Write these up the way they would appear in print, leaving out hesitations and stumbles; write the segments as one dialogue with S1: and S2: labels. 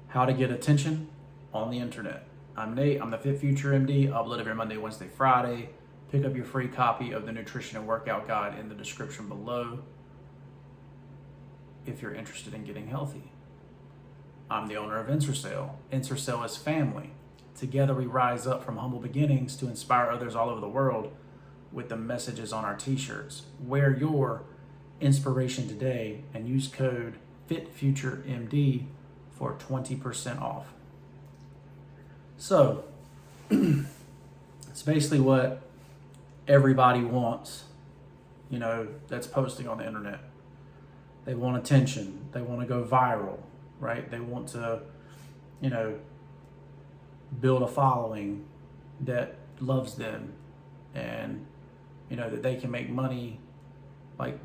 S1: How to get attention on the internet. I'm Nate, I'm the FitFutureMD, upload every Monday, Wednesday, Friday. Pick up your free copy of the nutrition and workout guide in the description below if you're interested in getting healthy. I'm the owner of Ensorsale. Ensorsale is family. Together we rise up from humble beginnings to inspire others all over the world with the messages on our t-shirts. Wear your inspiration today and use code FitFutureMD for 20% off. So, it's basically what everybody wants, that's posting on the internet. They want attention. They want to go viral, right? They want to, build a following that loves them and, that they can make money. Like,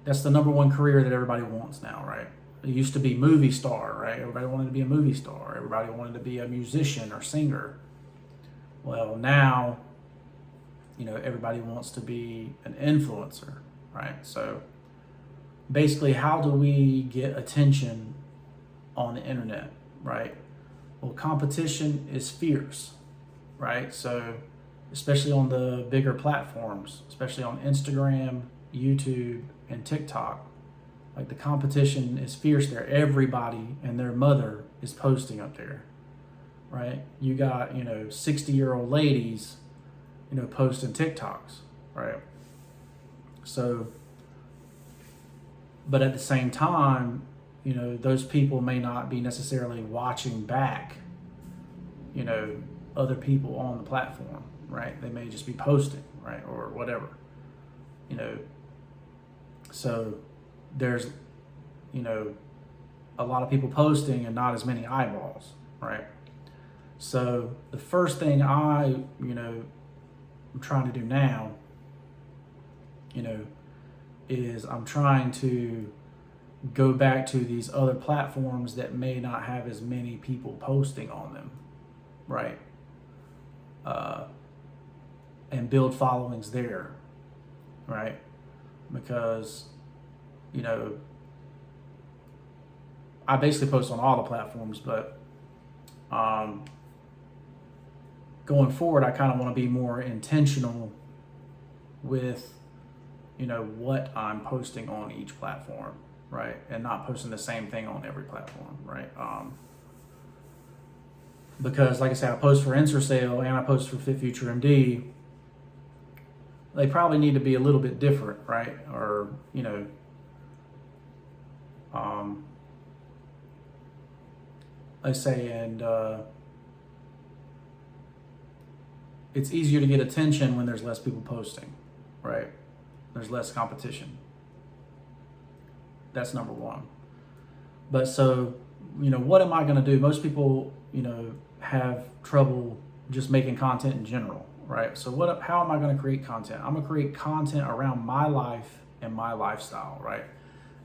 S1: that's the number one career that everybody wants now, right? It used to be movie star, right? Everybody wanted to be a movie star. Everybody wanted to be a musician or singer. Well, now, everybody wants to be an influencer, right? So basically, how do we get attention on the internet, right? Well, competition is fierce, right? So especially on the bigger platforms, especially on Instagram, YouTube, and TikTok, like the competition is fierce there. Everybody and their mother is posting up there, right? You got, 60-year-old ladies, posting TikToks, right? So, but at the same time, those people may not be necessarily watching back, other people on the platform, right? They may just be posting, right? Or whatever, so there's, a lot of people posting and not as many eyeballs, right? So the first thing I'm trying to do now, is I'm trying to go back to these other platforms that may not have as many people posting on them, right? And build followings there, right? Because, I basically post on all the platforms, but going forward, I kind of want to be more intentional with, what I'm posting on each platform, right? And not posting the same thing on every platform, right? Because like I said, I post for Ensorsale and I post for FitFutureMD. They probably need to be a little bit different, right? Or, let's say, and it's easier to get attention when there's less people posting, right? There's less competition. That's number one. But so, what am I going to do? Most people, have trouble just making content in general, right? So how am I going to create content? I'm going to create content around my life and my lifestyle, right?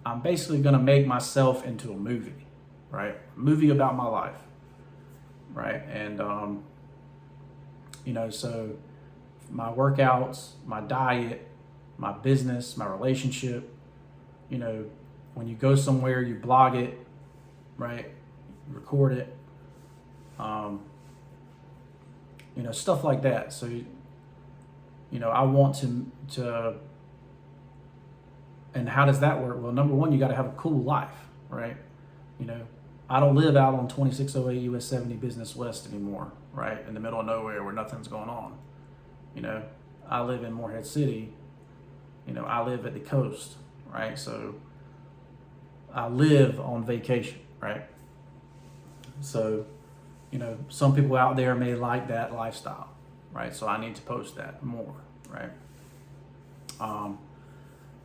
S1: I'm basically going to make myself into a movie, right? Movie about my life, right? And, so my workouts, my diet, my business, my relationship, when you go somewhere, you blog it, right? You record it, stuff like that. So, I want to, and how does that work? Well, number one, you got to have a cool life, right? I don't live out on 2608 US 70 Business West anymore, right? In the middle of nowhere where nothing's going on. I live in Morehead City. I live at the coast, right? So I live on vacation, right? So, some people out there may like that lifestyle, right? So I need to post that more, right?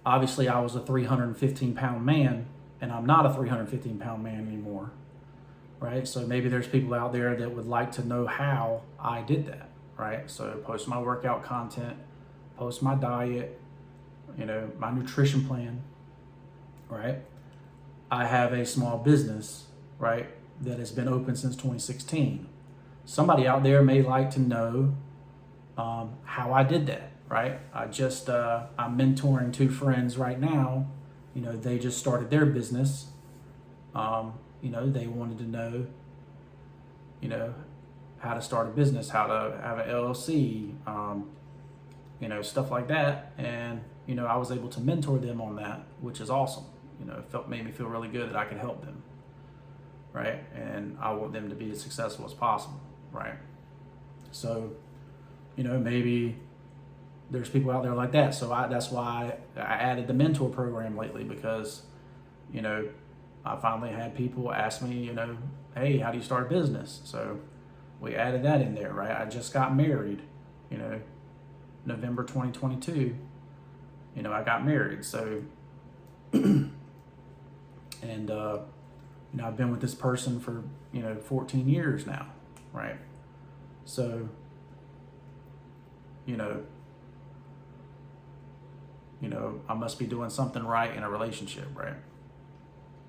S1: Obviously I was a 315-pound man and I'm not a 315-pound man anymore, right? So maybe there's people out there that would like to know how I did that, right? So post my workout content, post my diet, my nutrition plan, right? I have a small business, right, that has been open since 2016. Somebody out there may like to know how I did that, right? I'm mentoring two friends right now. They just started their business They wanted to know, how to start a business, how to have an LLC, stuff like that. And, I was able to mentor them on that, which is awesome. It made me feel really good that I could help them, right? And I want them to be as successful as possible, right? So, maybe there's people out there like that. So that's why I added the mentor program lately, because, I finally had people ask me, hey, how do you start a business? So we added that in there, right? I just got married, November 2022, I got married. So, and, I've been with this person for, 14 years now, right? So, I must be doing something right in a relationship, right?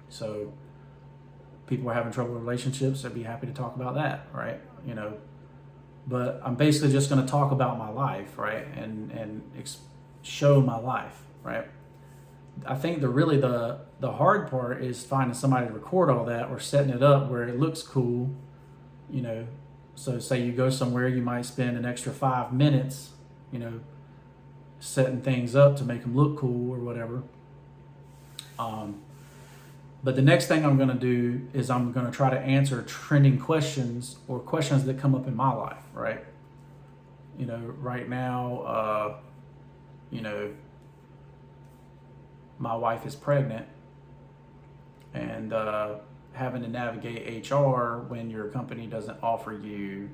S1: So people are having trouble with relationships, I'd be happy to talk about that, right? But I'm basically just going to talk about my life, right? And show my life, right? I think the hard part is finding somebody to record all that, or setting it up where it looks cool, So say you go somewhere, you might spend an extra 5 minutes, setting things up to make them look cool or whatever. But the next thing I'm going to do is I'm going to try to answer trending questions, or questions that come up in my life, right? Right now, my wife is pregnant, and having to navigate HR when your company doesn't offer you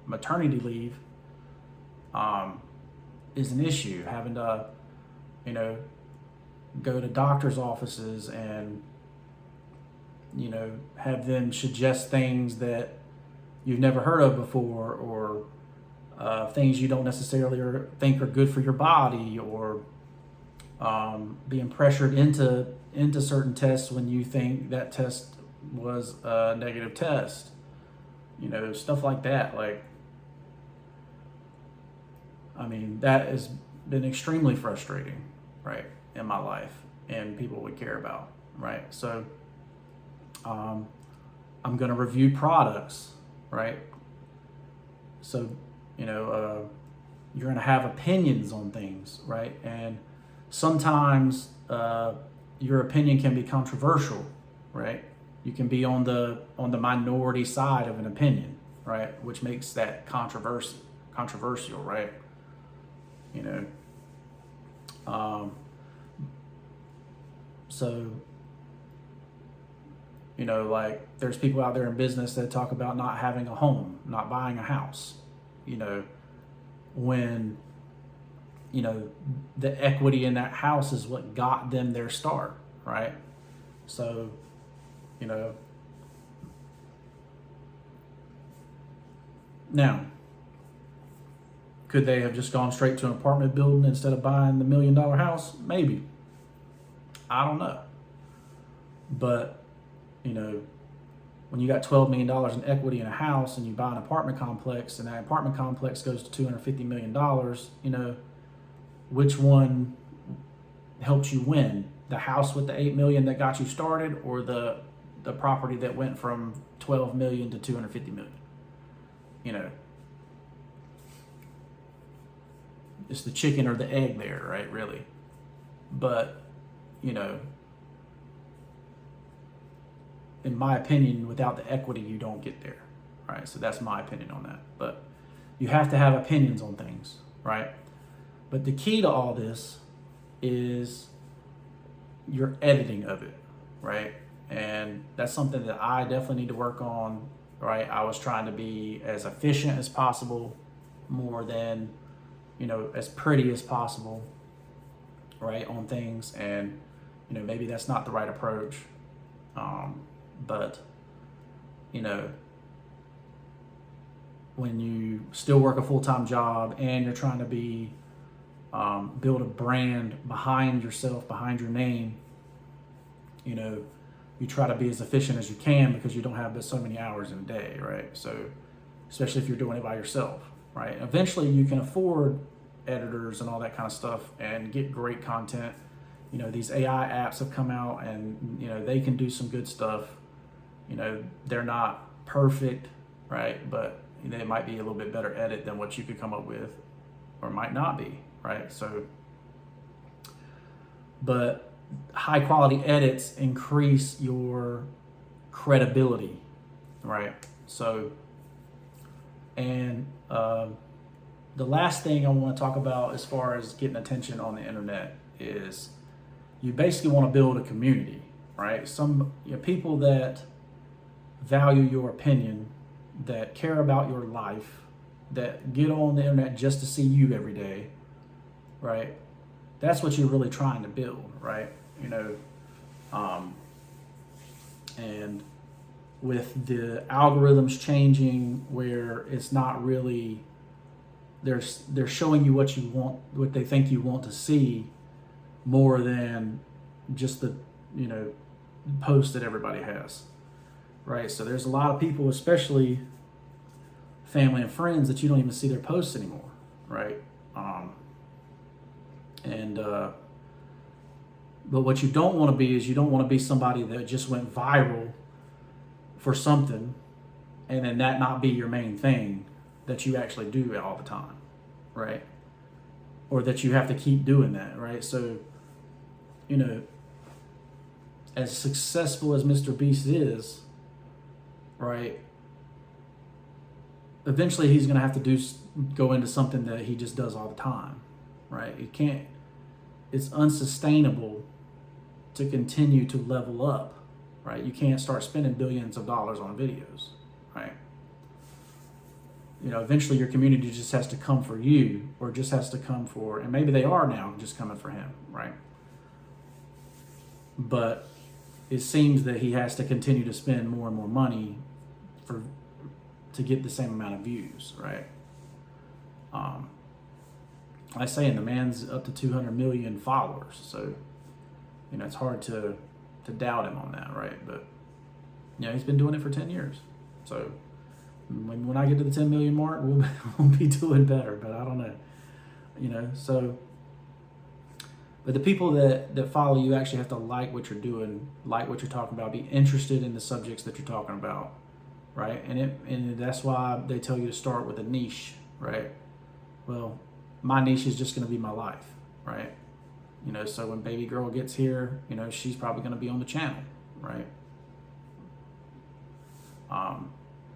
S1: maternity leave is an issue. Having to, go to doctor's offices and, have them suggest things that you've never heard of before, or things you don't necessarily think are good for your body, or being pressured into certain tests when you think that test was a negative test, stuff like that. That has been extremely frustrating, right, in my life, and people would care about, right? So I'm going to review products, right? So, you're going to have opinions on things, right? And sometimes your opinion can be controversial, right? You can be on the minority side of an opinion, right? Which makes that controversial, right? So, there's people out there in business that talk about not having a home, not buying a house, when, the equity in that house is what got them their start, right? So, now, could they have just gone straight to an apartment building instead of buying the $1 million house? Maybe. I don't know. But, when you got $12 million in equity in a house, and you buy an apartment complex, and that apartment complex goes to $250 million, which one helped you win? The house with the $8 million that got you started, or the property that went from $12 million to $250 million? It's the chicken or the egg there, right? Really. But, in my opinion, without the equity, you don't get there, right? So that's my opinion on that. But you have to have opinions on things, right? But the key to all this is your editing of it, right? And that's something that I definitely need to work on, right? I was trying to be as efficient as possible, more than, as pretty as possible, right, on things. And, maybe that's not the right approach. But, when you still work a full-time job and you're trying to build a brand behind yourself, behind your name, you try to be as efficient as you can, because you don't have but so many hours in a day, right? So, especially if you're doing it by yourself, right? Eventually you can afford editors and all that kind of stuff and get great content you know, these AI apps have come out, and you know, they can do some good stuff. You know, they're not perfect, right? But you know, they might be a little bit better edit than what you could come up with, or might not be, right? So, but high quality edits increase your credibility, right? So, and the last thing I want to talk about as far as getting attention on the internet is you basically want to build a community, right? Some people that value your opinion, that care about your life, that get on the internet just to see you every day, right? That's what you're really trying to build, right? You know, and with the algorithms changing, where it's not really, they're showing you what you want, what they think you want to see, more than just the, you know, post that everybody has, right? So there's a lot of people, especially family and friends, that you don't even see their posts anymore, right? But what you don't want to be is, you don't want to be somebody that just went viral for something, and then that not be your main thing that you actually do all the time, right? Or that you have to keep doing that, right? So, you know, as successful as Mr. Beast is, right, eventually he's going to have to go into something that he just does all the time, right? You can't, it's unsustainable to continue to level up, right? You can't start spending billions of dollars on videos, right? You know, eventually your community just has to come for you, or just has to come for, and maybe they are now just coming for him, right? But it seems that he has to continue to spend more and more money to get the same amount of views, right? I say, and the man's up to 200 million followers, so you know, it's hard to doubt him on that, right? But you know, he's been doing it for 10 years, so when I get to the 10 million mark, we'll be doing better. But I don't know, you know. So, but the people that follow you actually have to like what you're doing, like what you're talking about, be interested in the subjects that you're talking about, right? And that's why they tell you to start with a niche, right? Well, my niche is just going to be my life, right? You know, so when baby girl gets here, you know, she's probably going to be on the channel, right?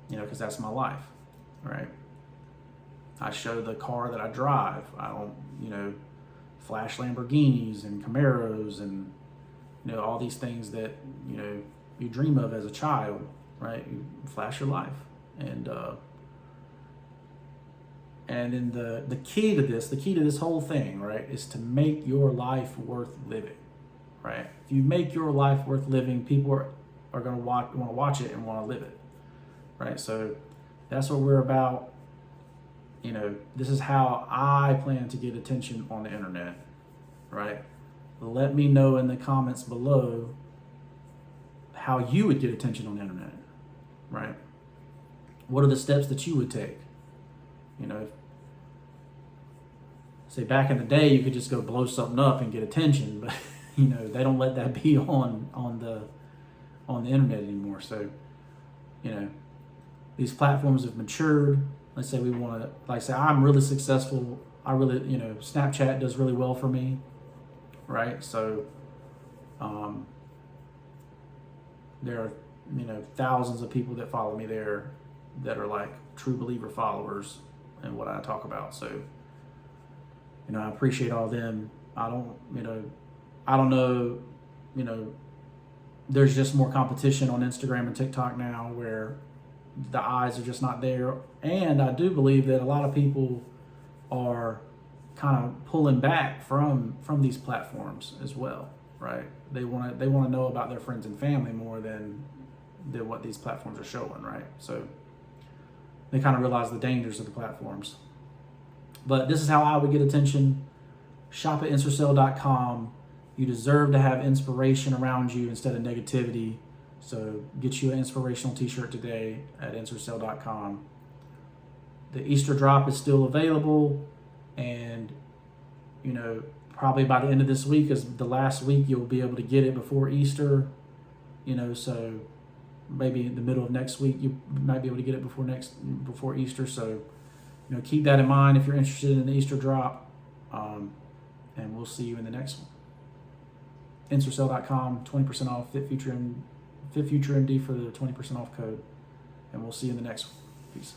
S1: You know, because that's my life, right? I show the car that I drive. I don't, you know, flash Lamborghinis and Camaros and, you know, all these things that, you know, you dream of as a child, right? You flash your life. And then the key to this whole thing, right, is to make your life worth living, right? If you make your life worth living, people are going to want to watch it and want to live it, right? So that's what we're about. You know, this is how I plan to get attention on the internet, right? Let me know in the comments below how you would get attention on the internet, right? What are the steps that you would take? You know, say back in the day, you could just go blow something up and get attention, but you know, they don't let that be on the internet anymore. So, you know, these platforms have matured. Let's say we want to, like, say I'm really successful. I really, you know, Snapchat does really well for me, right? So, there are, you know, thousands of people that follow me there that are like true believer followers and what I talk about. So, you know, I appreciate all them. I don't know, you know, there's just more competition on Instagram and TikTok now, where the eyes are just not there. And I do believe that a lot of people are kind of pulling back from these platforms as well, right? They want to know about their friends and family more than what these platforms are showing, right? So they kind of realize the dangers of the platforms. But this is how I would get attention. Shop at Ensorsale.com. You deserve to have inspiration around you instead of negativity. So get you an inspirational t-shirt today at Ensorsale.com. The Easter drop is still available, and you know, probably by the end of this week is the last week you'll be able to get it before Easter. So maybe in the middle of next week you might be able to get it before Easter. So keep that in mind if you're interested in the Easter drop. And we'll see you in the next one. Ensorsale.com, 20% off. FitFutureMD for the 20% off code. And we'll see you in the next one. Peace.